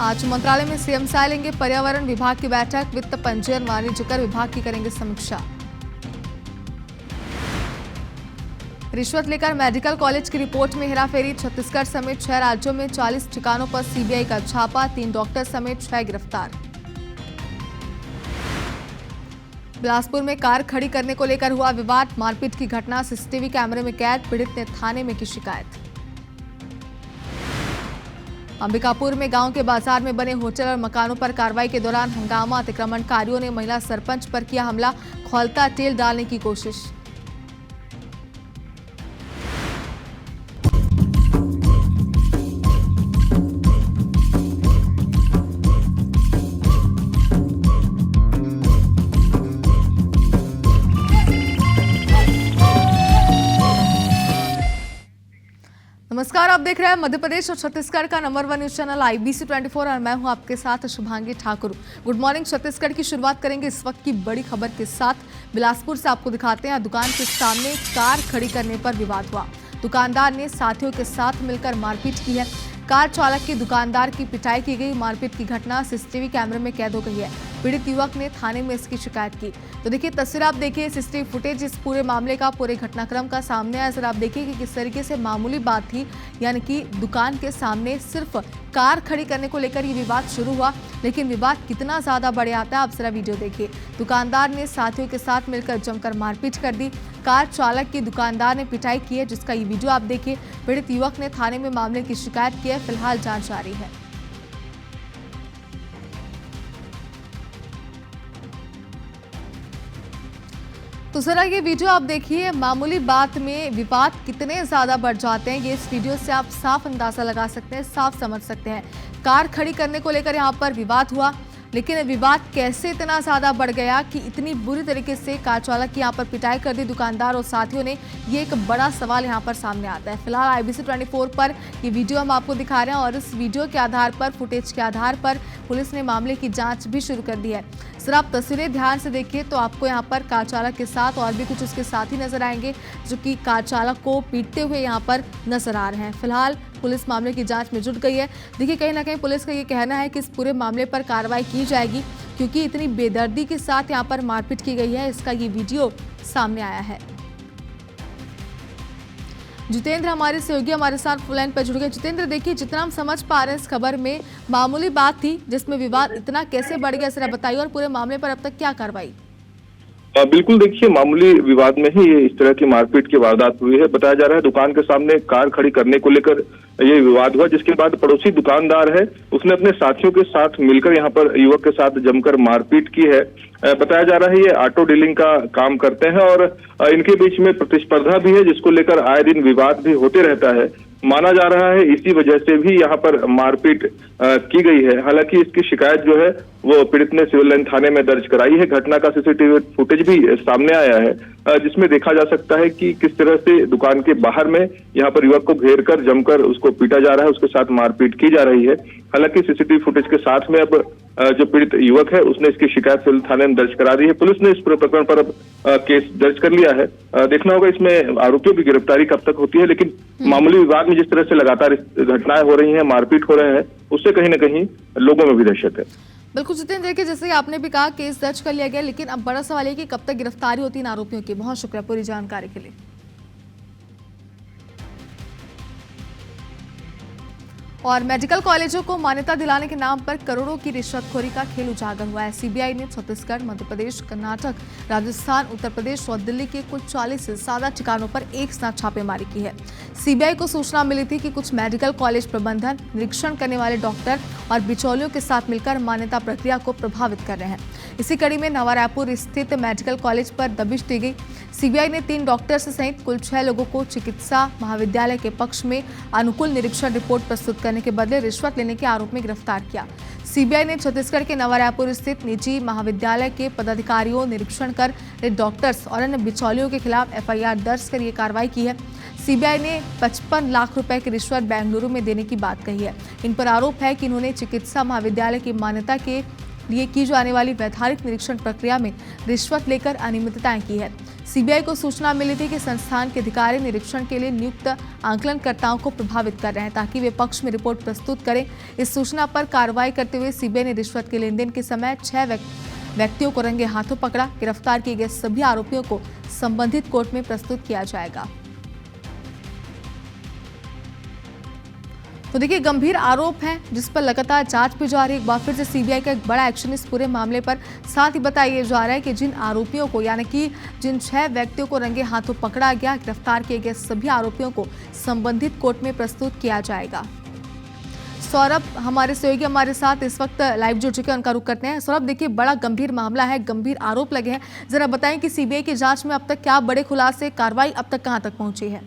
आज मंत्रालय में सीएम से लेंगे पर्यावरण विभाग की बैठक। वित्त, पंजीयन, वाणिज्य कर विभाग की करेंगे समीक्षा। रिश्वत लेकर मेडिकल कॉलेज की रिपोर्ट में हेराफेरी। छत्तीसगढ़ समेत 6 राज्यों में 40 ठिकानों पर सीबीआई का छापा। 3 डॉक्टर समेत 6 गिरफ्तार। बिलासपुर में कार खड़ी करने को लेकर हुआ विवाद। मारपीट की घटना सीसीटीवी कैमरे में कैद। पीड़ित ने थाने में की शिकायत। अंबिकापुर में गांव के बाजार में बने होटल और मकानों पर कार्रवाई के दौरान हंगामा। अतिक्रमणकारियों ने महिला सरपंच पर किया हमला। खौलता तेल डालने की कोशिश। नमस्कार, आप देख रहे हैं मध्य प्रदेश और छत्तीसगढ़ का नंबर 1 न्यूज चैनल IBC 24 और मैं हूं आपके साथ शुभांगी ठाकुर। Good morning. छत्तीसगढ़ की शुरुआत करेंगे इस वक्त की बड़ी खबर के साथ। बिलासपुर से आपको दिखाते हैं, दुकान के सामने कार खड़ी करने पर विवाद हुआ। दुकानदार ने साथियों के साथ मिलकर मारपीट की है। कार चालक की दुकानदार की पिटाई की गई। मारपीट की घटना सीसीटीवी कैमरे में कैद हो गई है। पीड़ित युवक ने थाने में इसकी शिकायत की। तो देखिए तस्वीर, आप देखिए सीसीटीवी फुटेज इस पूरे मामले का, पूरे घटनाक्रम का सामने आया। जरा आप देखिए कि किस तरीके से मामूली बात थी, यानी कि दुकान के सामने सिर्फ कार खड़ी करने को लेकर ये विवाद शुरू हुआ, लेकिन विवाद कितना ज्यादा बढ़ आता है आप जरा वीडियो देखिए। दुकानदार ने साथियों के साथ मिलकर जमकर मारपीट कर दी। कार चालक की दुकानदार ने पिटाई की है, जिसका ये वीडियो आप देखिए। पीड़ित युवक ने थाने में मामले की शिकायत की है। फिलहाल जांच जारी है। तो जरा ये वीडियो आप देखिए। मामूली बात में विवाद कितने ज्यादा बढ़ जाते हैं, ये इस वीडियो से आप साफ अंदाजा लगा सकते हैं, साफ समझ सकते हैं। कार खड़ी करने को लेकर यहाँ पर विवाद हुआ, लेकिन विवाद कैसे इतना ज्यादा बढ़ गया कि इतनी बुरी तरीके से कार चालक की यहाँ पर पिटाई कर दी दुकानदार और साथियों ने, ये एक बड़ा सवाल यहाँ पर सामने आता है। फिलहाल IBC 24 पर ये वीडियो हम आपको दिखा रहे हैं और इस वीडियो के आधार पर, फुटेज के आधार पर पुलिस ने मामले की जांच भी शुरू कर दी है। सर, आप तस्वीरें ध्यान से देखिए तो आपको यहाँ पर कार चालक के साथ और भी कुछ उसके साथी नजर आएंगे, जो कि कार चालक को पीटते हुए यहाँ पर नजर आ रहे हैं। फिलहाल पुलिस मामले की जांच में जुट गई है। देखिए, कहीं ना कहीं पुलिस का ये कहना है कि इस पूरे मामले पर कार्रवाई की जाएगी, क्योंकि इतनी बेदर्दी के साथ यहाँ पर मारपीट की गई है। इसका ये वीडियो सामने आया है। जितेंद्र हमारे सहयोगी हमारे साथ फोन लाइन पर जुड़ गए। जितेंद्र, देखिए जितना हम समझ पा रहे हैं इस खबर में मामूली बात थी, जिसमें विवाद इतना कैसे बढ़ गया, जरा बताइए, और पूरे मामले पर अब तक क्या कार्रवाई? बिल्कुल, देखिए मामूली विवाद में ही ये इस तरह की मारपीट की वारदात हुई है। बताया जा रहा है दुकान के सामने कार खड़ी करने को लेकर ये विवाद हुआ, जिसके बाद पड़ोसी दुकानदार है उसने अपने साथियों के साथ मिलकर यहाँ पर युवक के साथ जमकर मारपीट की है। बताया जा रहा है ये ऑटो डीलिंग का काम करते हैं और इनके बीच में प्रतिस्पर्धा भी है, जिसको लेकर आए दिन विवाद भी होते रहता है। माना जा रहा है इसी वजह से भी यहाँ पर मारपीट की गई है। हालांकि इसकी शिकायत जो है वो पीड़ित ने सिविल लाइन थाने में दर्ज कराई है। घटना का सीसीटीवी फुटेज भी सामने आया है, जिसमें देखा जा सकता है कि किस तरह से दुकान के बाहर में यहाँ पर युवक को घेर कर जमकर उसको पीटा जा रहा है, उसके साथ मारपीट की जा रही है। हालांकि सीसीटीवी फुटेज के साथ में अब जो पीड़ित युवक है उसने इसकी शिकायत सिविल थाने में दर्ज करा दी है। पुलिस ने इस पूरे प्रकरण पर अब केस दर्ज कर लिया है। देखना होगा इसमें आरोपियों की गिरफ्तारी कब तक होती है, लेकिन मामूली विवाद में जिस तरह से लगातार घटनाएं हो रही हैं, मारपीट हो रहे हैं, उससे कहीं ना कहीं लोगों में भी दहशत है। बिल्कुल जितेंद्र, देखिए जैसे आपने भी कहा केस दर्ज कर लिया गया, लेकिन अब बड़ा सवाल है कि कब तक गिरफ्तारी होती है इन आरोपियों की। बहुत शुक्रिया पूरी जानकारी के लिए। और मेडिकल कॉलेजों को मान्यता दिलाने के नाम पर करोड़ों की रिश्वतखोरी का खेल उजागर हुआ है। सीबीआई ने छत्तीसगढ़, मध्य प्रदेश, कर्नाटक, राजस्थान, उत्तर प्रदेश और दिल्ली के कुल 40 से ज्यादा ठिकानों पर एक साथ छापेमारी की है। सीबीआई को सूचना मिली थी कि कुछ मेडिकल कॉलेज प्रबंधन, निरीक्षण करने वाले डॉक्टर और बिचौलियों के साथ मिलकर मान्यता प्रक्रिया को प्रभावित कर रहे हैं। इसी कड़ी में नवा रायपुर स्थित मेडिकल कॉलेज पर दबिश दी गई। सीबीआई ने 3 डॉक्टर सहित कुल 6 लोगों को चिकित्सा महाविद्यालय के पक्ष में अनुकूल निरीक्षण रिपोर्ट प्रस्तुत करने के बदले रिश्वत लेने के आरोप में गिरफ्तार किया। सीबीआई ने छत्तीसगढ़ के नवा रायपुर स्थित निजी महाविद्यालय के पदाधिकारियों, निरीक्षण कर डॉक्टर्स और अन्य बिचौलियों के खिलाफ FIR दर्ज कर ये कार्रवाई की है। सीबीआई ने 55 लाख रुपए की रिश्वत बेंगलुरु में देने की बात कही है। इन पर आरोप है कि इन्होंने चिकित्सा महाविद्यालय की मान्यता के लिए की जाने वाली वैधानिक निरीक्षण प्रक्रिया में रिश्वत लेकर अनियमितताएं की है। सीबीआई को सूचना मिली थी कि संस्थान के अधिकारी निरीक्षण के लिए नियुक्त आंकलनकर्ताओं को प्रभावित कर रहे हैं ताकि वे पक्ष में रिपोर्ट प्रस्तुत करें। इस सूचना पर कार्रवाई करते हुए सीबीआई ने रिश्वत के लेन देन के समय 6 व्यक्तियों को रंगे हाथों पकड़ा। गिरफ्तार किए गए सभी आरोपियों को संबंधित कोर्ट में प्रस्तुत किया जाएगा। तो देखिए, गंभीर आरोप हैं जिस पर लगातार जांच भी जारी है। एक बार फिर से सीबीआई का एक बड़ा एक्शन इस पूरे मामले पर। साथ ही बताया जा रहा है कि जिन आरोपियों को यानी कि जिन 6 व्यक्तियों को रंगे हाथों पकड़ा गया, गिरफ्तार किए गए सभी आरोपियों को संबंधित कोर्ट में प्रस्तुत किया जाएगा। सौरभ हमारे सहयोगी हमारे साथ इस वक्त लाइव जुड़ चुके हैं, उनका रुख करते हैं। सौरभ, देखिए बड़ा गंभीर मामला है, गंभीर आरोप लगे हैं, जरा बताएं कि सीबीआई की जांच में अब तक क्या बड़े खुलासे, कार्रवाई अब तक कहां तक पहुंची है?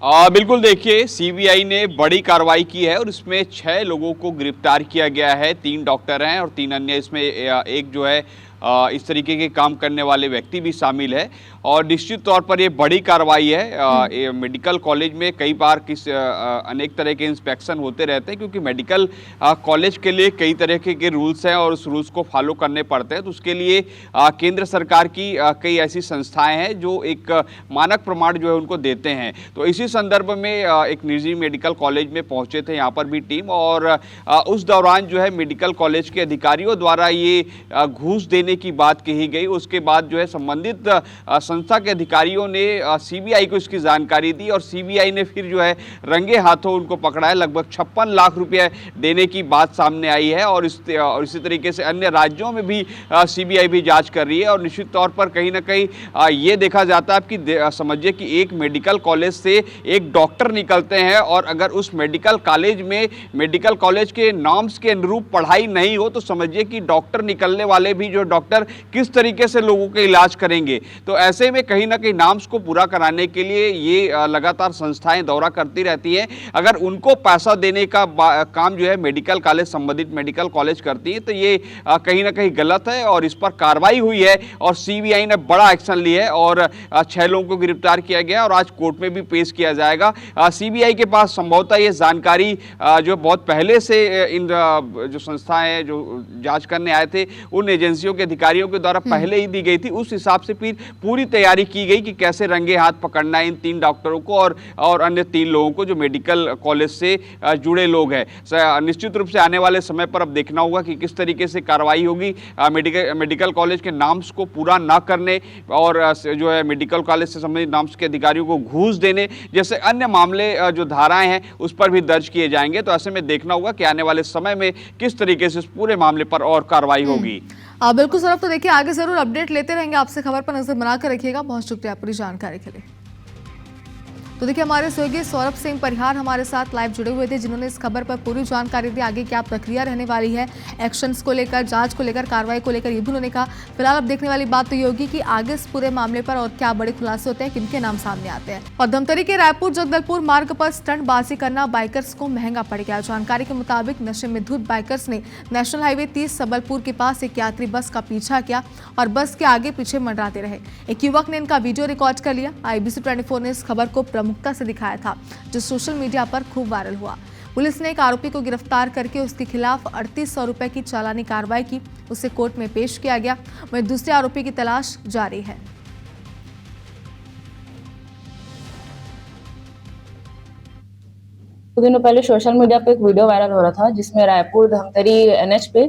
बिल्कुल, देखिए सीबीआई ने बड़ी कार्रवाई की है और इसमें 6 लोगों को गिरफ्तार किया गया है। 3 डॉक्टर हैं और 3 अन्य, इसमें एक जो है इस तरीके के काम करने वाले व्यक्ति भी शामिल है। और निश्चित तौर पर ये बड़ी कार्रवाई है। मेडिकल कॉलेज में कई बार अनेक तरह के इंस्पेक्शन होते रहते हैं, क्योंकि मेडिकल कॉलेज के लिए कई तरह के रूल्स हैं और उस रूल्स को फॉलो करने पड़ते हैं। तो उसके लिए केंद्र सरकार की कई ऐसी संस्थाएं हैं जो एक मानक प्रमाण जो है उनको देते हैं। तो इसी संदर्भ में एक निजी मेडिकल कॉलेज में पहुंचे थे यहाँ पर भी टीम, और उस दौरान जो है मेडिकल कॉलेज के अधिकारियों द्वारा ये घूस देने की बात कही गई। उसके बाद जो है संबंधित संस्था के अधिकारियों ने सीबीआई को इसकी जानकारी दी और सीबीआई ने फिर जो है रंगे हाथों उनको पकड़ा है। लगभग 56 लाख रुपए देने की बात सामने आई है और इसी तरीके से अन्य राज्यों में भी सीबीआई भी जांच कर रही है। और निश्चित तौर पर कहीं ना कहीं ये देखा जाता है कि समझिए कि एक मेडिकल कॉलेज से एक डॉक्टर निकलते हैं और अगर उस मेडिकल कॉलेज में मेडिकल कॉलेज के नॉर्म्स के अनुरूप पढ़ाई नहीं हो तो समझिए कि डॉक्टर निकलने वाले भी जो डॉक्टर किस तरीके से लोगों के इलाज करेंगे। तो ऐसे में कहीं ना कहीं नॉर्म्स को पूरा कराने के लिए ये लगातार संस्थाएं दौरा करती रहती हैं। अगर उनको पैसा देने का काम जो है मेडिकल कॉलेज, संबंधित मेडिकल कॉलेज करती है, तो ये कहीं ना कहीं गलत है और इस पर कार्रवाई हुई है और सीबीआई ने बड़ा एक्शन लिया है और 6 लोगों को गिरफ्तार किया गया और आज कोर्ट में भी पेश किया जाएगा। सीबीआई के पास संभवतः ये जानकारी जो बहुत पहले से इन जो संस्थाएं जो जांच करने आए थे उन एजेंसियों के अधिकारियों के द्वारा पहले ही दी गई थी। उस हिसाब से फिर पूरी तैयारी की गई कि कैसे रंगे हाथ पकड़ना है इन 3 डॉक्टरों को और अन्य 3 लोगों को जो मेडिकल कॉलेज से जुड़े लोग हैं। निश्चित रूप से आने वाले समय पर अब देखना होगा कि किस तरीके से कार्रवाई होगी। मेडिकल कॉलेज के नॉर्म्स को पूरा ना करने और जो है मेडिकल कॉलेज से संबंधित नॉर्म्स के अधिकारियों को घूस देने जैसे अन्य मामले जो धाराएं हैं उस पर भी दर्ज किए जाएंगे। तो ऐसे में देखना होगा कि आने वाले समय में किस तरीके से इस पूरे मामले पर और कार्रवाई होगी। बिल्कुल सौरभ, तो देखिए आगे जरूर अपडेट लेते रहेंगे, आपसे खबर पर नजर बनाकर रखिएगा। बहुत शुक्रिया पूरी जानकारी के लिए। तो देखिए हमारे सहयोगी सौरभ सिंह परिहार हमारे साथ लाइव जुड़े हुए थे, जिन्होंने इस खबर पर पूरी जानकारी दी। आगे क्या प्रक्रिया रहने वाली है, एक्शंस को लेकर, जांच को लेकर, कार्रवाई को लेकर, ये भी उन्होंने कहा। फिलहाल अब देखने वाली बात तो ये होगी कि आगे इस पूरे मामले पर और क्या बड़े खुलासे होते हैं, किनके नाम सामने आते हैं। और धमतरी के रायपुर जगदलपुर मार्ग पर स्टंटबाजी करना बाइकर्स को महंगा पड़ गया। जानकारी के मुताबिक नशे में धुत बाइकर्स ने नेशनल हाईवे 30 सबलपुर के पास एक यात्री बस का पीछा किया और बस के आगे पीछे मंडराते रहे। एक युवक ने इनका वीडियो रिकॉर्ड कर लिया। IBC 24 ने इस खबर को प्रमुखता से दिखाया था, जो सोशल मीडिया पर खूब वायरल हुआ। पुलिस ने एक आरोपी को गिरफ्तार करके उसके खिलाफ 3800 रुपए की चालानी कार्रवाई की। उसे कोर्ट में पेश किया गया। वहीं दूसरे आरोपी की तलाश जारी है। कुछ दिनों पहले सोशल मीडिया पे एक वीडियो वायरल हो रहा था जिसमें रायपुर धमतरी NH पे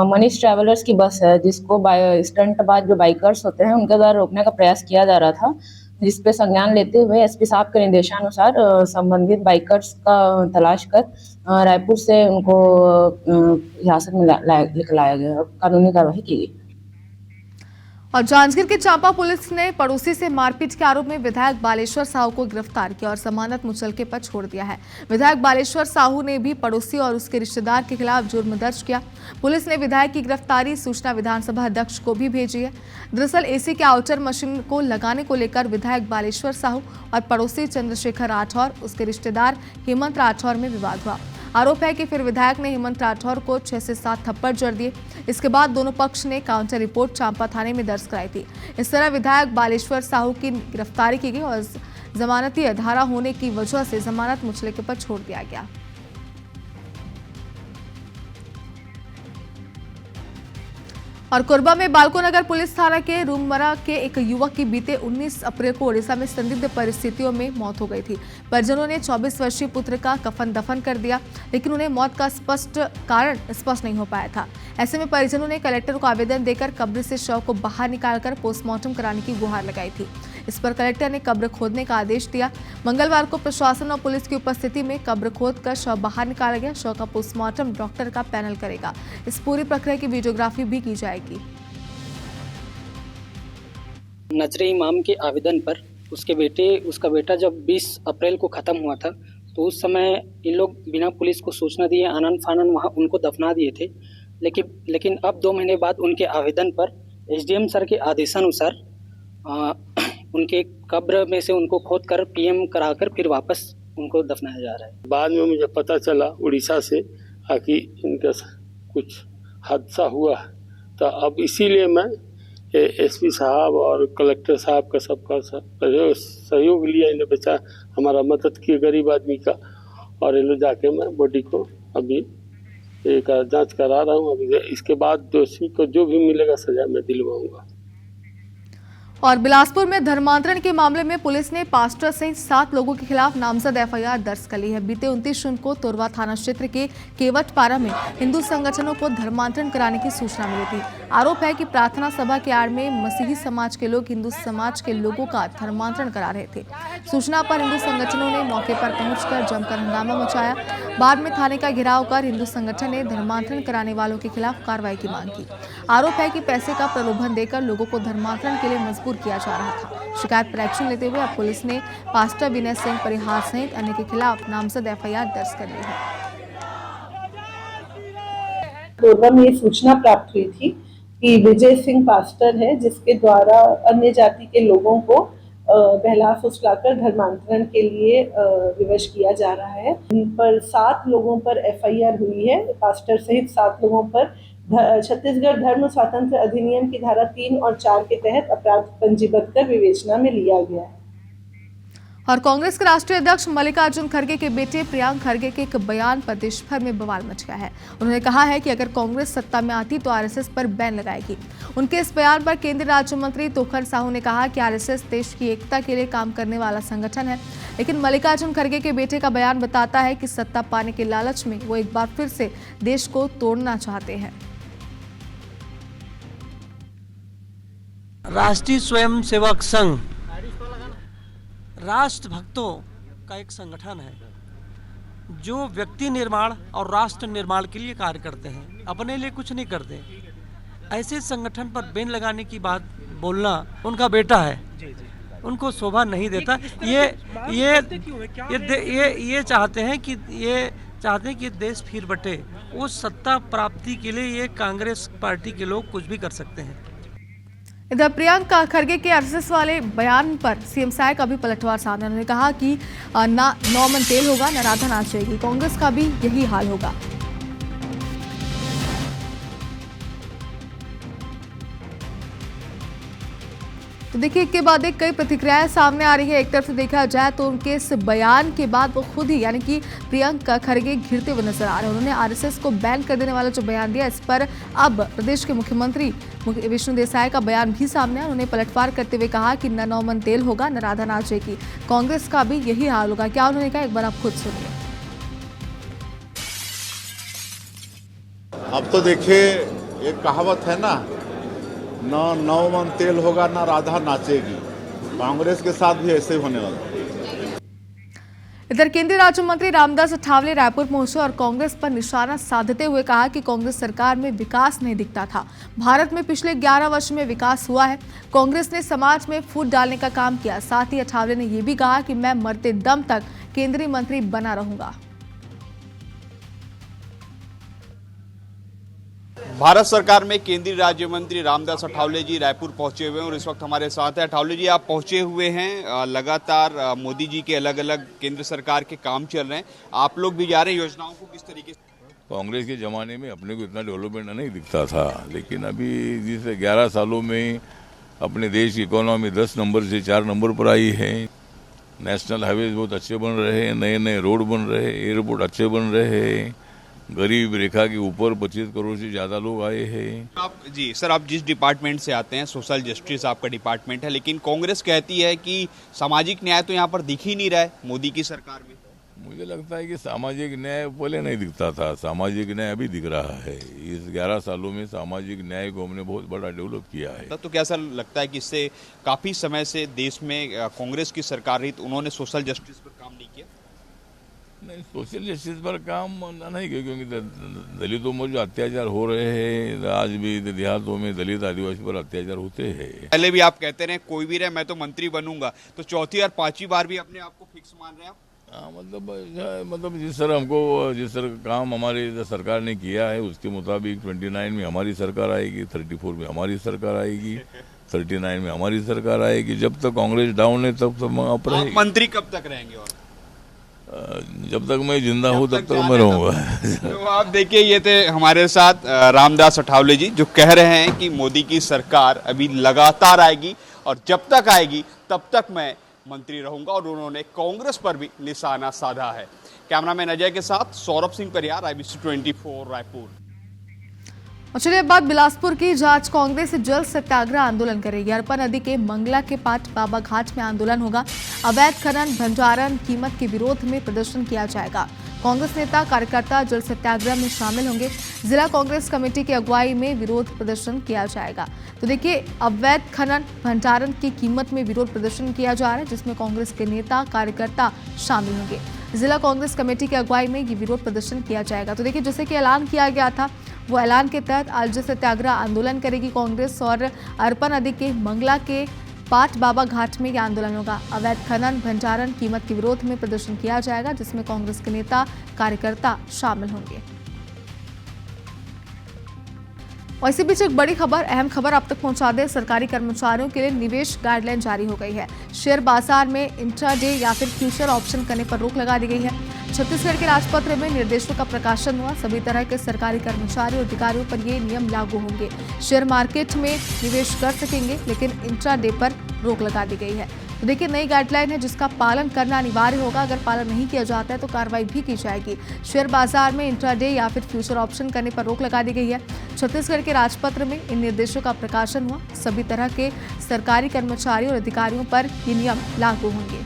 मनीष ट्रैवलर्स की बस है जिसको स्टंटबाज जो बाइकर्स होते हैं उनके द्वारा रोकने का प्रयास किया जा रहा था, जिसपे संज्ञान लेते हुए SP साहब के निर्देशानुसार संबंधित बाइकर्स का तलाश कर रायपुर से उनको हिरासत में लाया गया और कानूनी कार्रवाई की गई। और जांजगीर के चांपा पुलिस ने पड़ोसी से मारपीट के आरोप में विधायक बालेश्वर साहू को गिरफ्तार किया और जमानत मुचलके पर छोड़ दिया है। विधायक बालेश्वर साहू ने भी पड़ोसी और उसके रिश्तेदार के खिलाफ जुर्म दर्ज किया। पुलिस ने विधायक की गिरफ्तारी सूचना विधानसभा अध्यक्ष को भी भेजी है। दरअसल AC के आउटर मशीन को लगाने को लेकर विधायक बालेश्वर साहू और पड़ोसी चंद्रशेखर राठौर, उसके रिश्तेदार हेमंत राठौर में विवाद हुआ। आरोप है कि फिर विधायक ने हेमंत राठौर को 6 से 7 थप्पड़ जड़ दिए। इसके बाद दोनों पक्ष ने काउंटर रिपोर्ट चांपा थाने में दर्ज कराई थी। इस तरह विधायक बालेश्वर साहू की गिरफ्तारी की गई और जमानती धारा होने की वजह से जमानत मुचलके पर छोड़ दिया गया। और कोरबा में बालको नगर पुलिस थाना के रूममरा के एक युवक की बीते 19 अप्रैल को ओडिशा में संदिग्ध परिस्थितियों में मौत हो गई थी। परिजनों ने 24 वर्षीय पुत्र का कफन दफन कर दिया, लेकिन उन्हें मौत का स्पष्ट कारण स्पष्ट नहीं हो पाया था। ऐसे में परिजनों ने कलेक्टर को आवेदन देकर कब्र से शव को बाहर निकालकर पोस्टमार्टम कराने की गुहार लगाई थी। इस पर कलेक्टर ने कब्र खोदने का आदेश दिया। मंगलवार को प्रशासन और पुलिस की उपस्थिति में कब्र खोदकर शव बाहर निकाला गया। शव का पोस्टमार्टम डॉक्टर का पैनल करेगा। इस पूरी प्रक्रिया की वीडियोग्राफी भी की जाएगी। नजरे इमाम के आवेदन पर उसका बेटा जब 20 अप्रैल को ख़त्म हुआ था, तो उस समय इन लोग बिना पुलिस को सूचना दिए आनन फानन वहाँ उनको दफना दिए थे। लेकिन अब 2 महीने बाद उनके आवेदन पर एसडीएम सर के आदेशानुसार उनके कब्र में से उनको खोद कर पीएम कराकर फिर वापस उनको दफनाया जा रहा है। बाद में मुझे पता चला उड़ीसा से कि इनका कुछ हादसा हुआ, तो अब इसीलिए मैं एसपी साहब और कलेक्टर साहब का सबका सहयोग लिया। इन्हें बचा हमारा मदद किए गरीब आदमी का, और इन लोग जाके मैं बॉडी को अभी एक जांच करा रहा हूँ। अभी इसके बाद दोषी को जो भी मिलेगा सजा मैं दिलवाऊंगा। और बिलासपुर में धर्मांतरण के मामले में पुलिस ने पास्टर सहित 7 लोगों के खिलाफ नामजद एफआईआर दर्ज कर ली है। बीते 29 जून को तोरवा थाना क्षेत्र के केवटपारा में हिंदू संगठनों को धर्मांतरण कराने की सूचना मिली थी। आरोप है कि प्रार्थना सभा के आड़ में मसीही समाज के लोग हिंदू समाज के लोगों का धर्मांतरण करा रहे थे। सूचना पर हिंदू संगठनों ने मौके पर पहुंचकर जमकर हंगामा मचाया। बाद में थाने का घेराव कर हिंदू संगठन ने धर्मांतरण कराने वालों के खिलाफ कार्रवाई की मांग की। आरोप है कि पैसे का प्रलोभन देकर लोगों को धर्मांतरण के लिए मजबूर किया जा रहा था। शिकायत पर एक्शन लेते हुए अब पुलिस ने पास्टर विनय सिंह परिहार सहित अन्य के खिलाफ नामजद एफआईआर दर्ज कर ली है। कोरबा में ये सूचना प्राप्त हुई थी कि विजय सिंह पास्टर है, जिसके द्वारा अन्य जाति के लोगों को बहला फुसलाकर धर्मांतरण के लिए विवश किया जा रहा है। इन पर 7 लोगों पर एफआईआर हुई है। पास्टर सहित 7 लोगों पर छत्तीसगढ़ धर्म स्वातंत्र अधिनियम की धारा 3 और 4 के तहत अपराध पंजीबद्ध कर विवेचना में लिया गया है। और कांग्रेस के राष्ट्रीय अध्यक्ष मल्लिकार्जुन खड़गे के बेटे प्रियांक खड़गे के एक बयान पर देश भर में बवाल मच गया है। उन्होंने कहा है कि अगर कांग्रेस सत्ता में आती तो आरएसएस पर बैन लगाएगी। उनके इस बयान पर केंद्रीय राज्य मंत्री तोखर साहू ने कहा कि आरएसएस देश की एकता के लिए काम करने वाला संगठन है। लेकिन मल्लिकार्जुन खड़गे के बेटे का बयान बताता है कि सत्ता पाने के लालच में वो एक बार फिर से देश को तोड़ना चाहते हैं। राष्ट्रीय स्वयंसेवक संघ राष्ट्र भक्तों का एक संगठन है जो व्यक्ति निर्माण और राष्ट्र निर्माण के लिए कार्य करते हैं, अपने लिए कुछ नहीं करते। ऐसे संगठन पर बैन लगाने की बात बोलना उनका बेटा है, उनको शोभा नहीं देता। ये चाहते हैं कि देश फिर बटे। उस सत्ता प्राप्ति के लिए ये कांग्रेस पार्टी के लोग कुछ भी कर सकते हैं। इधर प्रियांक खड़गे के आरएसएस वाले बयान पर सीएम साय का भी पलटवार सामने। उन्होंने कहा कि ना नौमन तेल होगा ना राधा नाचेगी। कांग्रेस का भी यही हाल होगा। तो देखिए, एक के बाद एक कई प्रतिक्रियाएं सामने आ रही है। एक तरफ से देखा जाए तो उनके इस बयान के बाद वो खुद ही यानी कि प्रियांक खड़गे घिरते हुए नजर आ रहे हैं। उन्होंने आरएसएस को बैन कर देने वाला जो बयान दिया, इस पर अब प्रदेश के मुख्यमंत्री विष्णु देसाई का बयान भी सामने है। उन्होंने पलटवार करते हुए कहा कि न नौमन तेल होगा न राधा नाचेगी। कांग्रेस का भी यही हाल होगा। क्या उन्होंने कहा, एक बार आप खुद सुनिए। अब तो देखिए, एक कहावत है ना, न नौमन तेल होगा ना राधा नाचेगी। कांग्रेस के साथ भी ऐसे होने वाला है। इधर केंद्रीय राज्य मंत्री रामदास अठावले रायपुर पहुंचे और कांग्रेस पर निशाना साधते हुए कहा कि कांग्रेस सरकार में विकास नहीं दिखता था। भारत में पिछले 11 वर्ष में विकास हुआ है। कांग्रेस ने समाज में फूट डालने का काम किया। साथ ही अठावले ने यह भी कहा कि मैं मरते दम तक केंद्रीय मंत्री बना रहूंगा। भारत सरकार में केंद्रीय राज्य मंत्री रामदास अठावले जी रायपुर पहुंचे हुए हैं और इस वक्त हमारे साथ है। अठावले जी, आप पहुंचे हुए हैं, लगातार मोदी जी के अलग अलग केंद्र सरकार के काम चल रहे हैं, आप लोग भी जा रहे हैं, योजनाओं को किस तरीके से? कांग्रेस के जमाने में अपने को इतना डेवलपमेंट नहीं दिखता था, लेकिन अभी जिसे 11 सालों में अपने देश की इकोनॉमी 10 नंबर से 4 नंबर पर आई है। नेशनल हाईवे बहुत अच्छे बन रहे हैं, नए नए रोड बन रहे हैं, एयरपोर्ट अच्छे बन रहे हैं, गरीब रेखा के ऊपर 25 करोड़ से ज़्यादा लोग आए हैं। आप जिस डिपार्टमेंट से आते हैं, सोशल जस्टिस आपका डिपार्टमेंट है, लेकिन कांग्रेस कहती है कि सामाजिक न्याय तो यहाँ पर दिख ही नहीं रहा है मोदी की सरकार में। मुझे लगता है कि सामाजिक न्याय पहले नहीं दिखता था, सामाजिक न्याय अभी दिख रहा है। इस 11 सालों में सामाजिक न्याय को हमने बहुत बड़ा डेवलप किया है। तो कैसा लगता है कि इससे काफी समय से देश में कांग्रेस की सरकार रही, तो उन्होंने सोशल जस्टिस पर काम नहीं किया? नहीं, सोशल जस्टिस पर काम नहीं किया, क्योंकि दलितों में जो अत्याचार हो रहे हैं, आज भी देहातों में दलित आदिवासी पर अत्याचार होते हैं। पहले भी आप कहते रहे कोई भी रहे मैं तो मंत्री बनूंगा, तो चौथी और पांचवी बार भी अपने आप को फिक्स मान रहे हैं आप? हाँ, मतलब जिस तरह काम हमारी सरकार ने किया है उसके मुताबिक 29 में हमारी सरकार आएगी, 34 में हमारी सरकार आएगी, 39 में हमारी सरकार आएगी। जब तक कांग्रेस डाउन है तब तक हम आप रहेंगे। मंत्री कब तक रहेंगे? और जब तक मैं जिंदा हूँ तब तक मैं रहूंगा। तो आप देखिए, ये थे हमारे साथ रामदास अठावले जी, जो कह रहे हैं कि मोदी की सरकार अभी लगातार आएगी और जब तक आएगी तब तक मैं मंत्री रहूंगा, और उन्होंने कांग्रेस पर भी निशाना साधा है। कैमरामैन अजय के साथ सौरभ सिंह परियार, IBC 24 रायपुर। और चलिए अब बात बिलासपुर की। जांच कांग्रेस जल सत्याग्रह आंदोलन करेगी। अरपा नदी के मंगला के पाट बाबा घाट में आंदोलन होगा। अवैध खनन भंडारण कीमत के विरोध में प्रदर्शन किया जाएगा। कांग्रेस नेता कार्यकर्ता जल सत्याग्रह में शामिल होंगे। जिला कांग्रेस कमेटी की अगुवाई में विरोध प्रदर्शन किया जाएगा। तो देखिए, अवैध खनन भंडारण की कीमत में विरोध प्रदर्शन किया जा रहा है, जिसमें कांग्रेस के नेता कार्यकर्ता शामिल होंगे। जिला कांग्रेस कमेटी की अगुवाई में ये विरोध प्रदर्शन किया जाएगा। तो देखिए, जैसे कि ऐलान किया गया था, वो ऐलान के तहत आज जल सत्याग्रह आंदोलन करेगी कांग्रेस, और अरपा नदी के मंगला के पाट बाबा घाट में यह आंदोलन होगा। अवैध खनन भंडारण कीमत के विरोध में प्रदर्शन किया जाएगा, जिसमें कांग्रेस के नेता कार्यकर्ता शामिल होंगे। और इसी बीच एक बड़ी खबर, अहम खबर आप तक पहुंचा दें। सरकारी कर्मचारियों के लिए निवेश गाइडलाइन जारी हो गई है। शेयर बाजार में इंट्राडे या फिर फ्यूचर ऑप्शन करने पर रोक लगा दी गई है। छत्तीसगढ़ के राजपत्र में निर्देशों का प्रकाशन हुआ। सभी तरह के सरकारी कर्मचारियों और अधिकारियों पर ये नियम लागू होंगे। शेयर मार्केट में निवेश कर सकेंगे, लेकिन इंट्राडे पर रोक लगा दी गई है। तो देखिए, नई गाइडलाइन है जिसका पालन करना अनिवार्य होगा। अगर पालन नहीं किया जाता है तो कार्रवाई भी की जाएगी। शेयर बाजार में इंट्राडे या फिर फ्यूचर ऑप्शन करने पर रोक लगा दी गई है। छत्तीसगढ़ के राजपत्र में इन निर्देशों का प्रकाशन हुआ। सभी तरह के सरकारी कर्मचारियों और अधिकारियों पर ये नियम लागू होंगे।